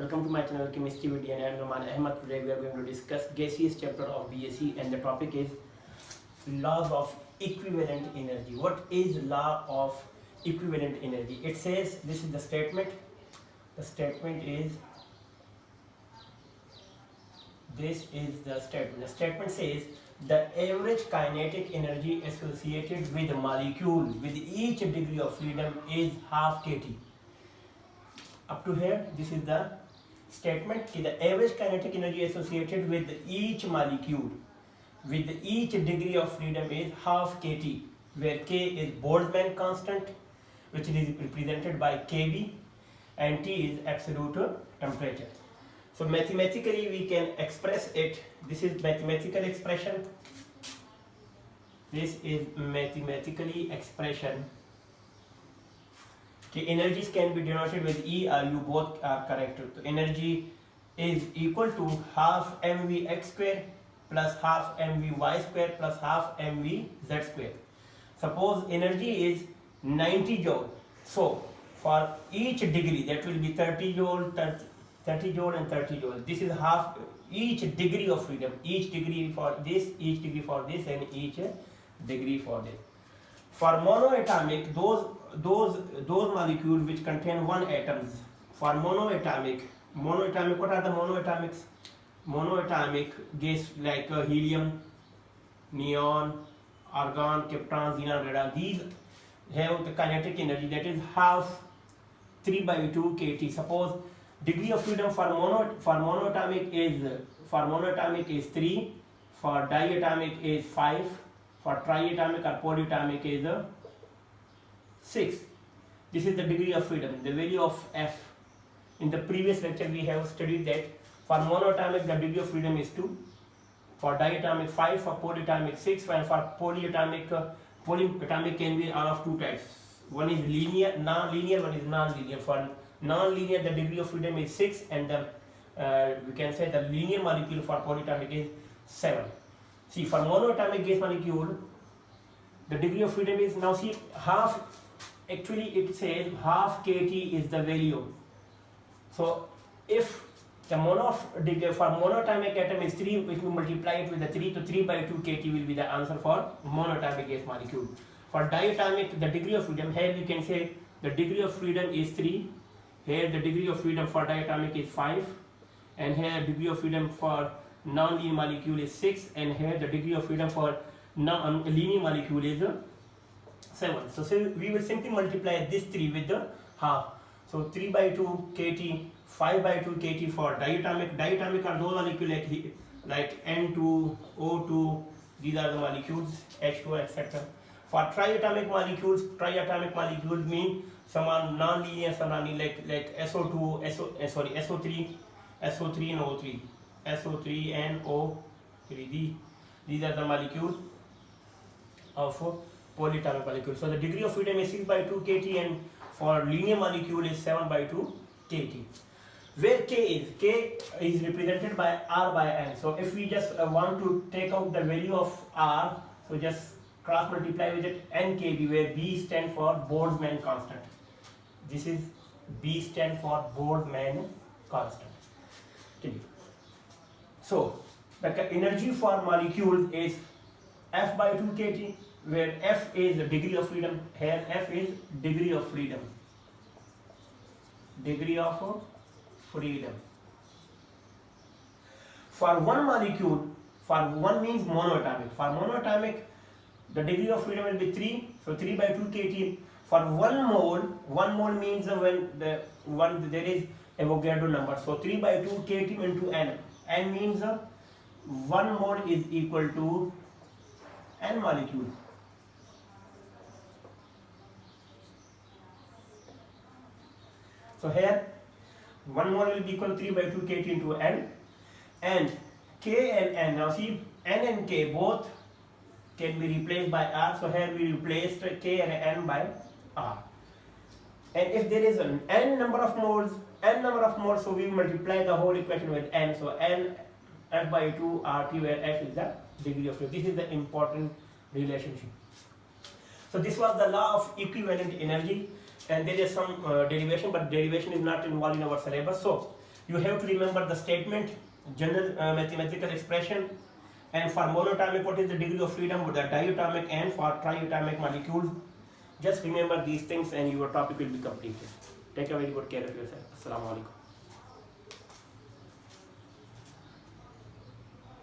Welcome to my channel Chemistry with and I am Noman Ahmed. Today we are going to discuss gaseous chapter of BSc and the topic is laws of equivalent energy. What is law of equivalent energy? It says, this is the statement. The statement is, this is the statement. The statement says the average kinetic energy associated with a molecule with each degree of freedom is half kT. Up to here, this is the statement कि the average kinetic energy associated with each molecule with each degree of freedom is half kT, where K is Boltzmann constant, which is represented by Kb, and T is absolute temperature. So mathematically we can express it. This is mathematical expression. This is mathematically expression. Okay, energies can be denoted with E or U, both are correct. So energy is equal to half mv square plus half mv square plus half mv square. Suppose energy is 90 joule. So for each degree, that will be 30 joule, 30 joule and 30 joule. This is half each degree of freedom. Each degree for this, each degree for this, and each degree for this. For monoatomic, those molecules which contain one atoms. For monoatomic, what are the monoatomics? Monoatomic gas like helium, neon, argon, krypton, xenon, radon. These have the kinetic energy that is half 3/2 kT. Suppose degree of freedom for monoatomic is 3, for diatomic is 5, for triatomic or polyatomic is 6. This is the degree of freedom, the value of F. In the previous lecture we have studied that for monoatomic the degree of freedom is 2, for diatomic 5, for polyatomic 6, and for polyatomic can be all of two types. One is linear, non-linear, one is non-linear. For non-linear the degree of freedom is 6, and we can say the linear molecule for polyatomic is 7. See, for monoatomic gas molecule the degree of freedom is, now see, half, actually it says half kT is the value. So if the for monoatomic atom is 3, if we multiply it with the 3, to 3/2 kT will be the answer for monoatomic gas molecule. For diatomic the degree of freedom, here we can say the degree of freedom is 3, here the degree of freedom for diatomic is 5, and here degree of freedom for non-linear molecule is 6, and here the degree of freedom for linear molecule is 7. So we will simply multiply this 3 with the half. So 3/2 kT, 5/2 kT for diatomic. Diatomic are those molecules like N2, O2, these are the molecules, H2, etc. For triatomic molecules mean some are non-linear, some are like SO2, SO3 and O3. SO3 and O3. These are the molecules of polyatomic molecule. So the degree of freedom is 6/2 kT, and for linear molecule is 7/2 kT. Where K is represented by R by N. So if we just want to take out the value of R, so just cross multiply with it N Kb, where B stands for Boltzmann constant. This is B stands for Boltzmann constant. Okay. So the energy for molecules is F/2 kT, where F is the degree of freedom. Here F is degree of freedom. Degree of freedom. For one molecule, for one means monoatomic. For monoatomic, the degree of freedom will be 3. So 3/2 kT. For 1 mole means when there is Avogadro number. So 3/2 kT into N. N means 1 mole is equal to N molecule. So here 1 mole will be equal to 3/2 kT into N, and K and N. Now see, N and K both can be replaced by R. So here we replaced K and N by R. And if there is an N number of moles, so we multiply the whole equation with N. So N F/2 RT, where F is the degree of freedom. This is the important relationship. So this was the law of equivalent energy. And there is some derivation, but derivation is not involved in our syllabus. So You have to remember the statement, general mathematical expression, and for monatomic, what is the degree of freedom with the diatomic, and for triatomic molecules. Just remember these things and your topic will be completed. Take a very good care of yourself. Assalamu alaikum.